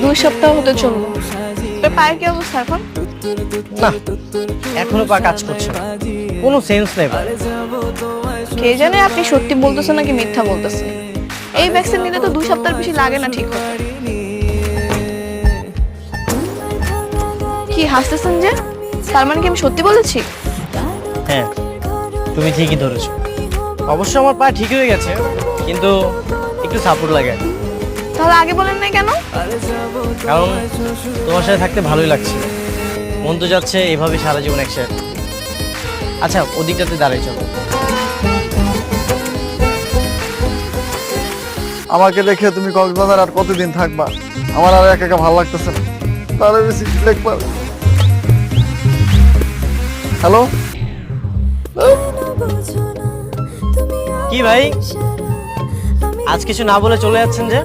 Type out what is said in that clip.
2 সপ্তাহ হতে চললো। তোর পায়ের কি অবস্থা এখন? না, এখনো পা কাজ করছে না, কোনো সেন্স নেই পায়ে। কে জানে আপনি সত্যি বলতেছেন নাকি মিথ্যা বলতেছেন। এই ভ্যাকসিন নিলে তো 2 সপ্তাহ বেশি লাগে না ঠিক হতে। কি হাসতেছেন যে? তার মানে কি আমি সত্যি বলেছি? হ্যাঁ, তুমি ঠিকই ধরেছো। অবশ্য আমার পা ঠিক হয়ে গেছে, কিন্তু একটু সাপোর্ট লাগে। তাহলে আগে বলেন নাই কেন? কারণ তোমার সাথে থাকতে ভালোই লাগছে, মন তো যাচ্ছে এভাবে সারা জীবন একসাথে। আচ্ছা, ওদিকটাতে দাঁড়াই চলো। আমাকে রেখে তুমি কক্সবাজার আর কতদিন থাকবা? আমার আর একা একা ভালো লাগতেছে না। তাহলে বেশি দেখবা। হ্যালো, কি ভাই, আজ কিছু না বলে চলে যাচ্ছেন যে?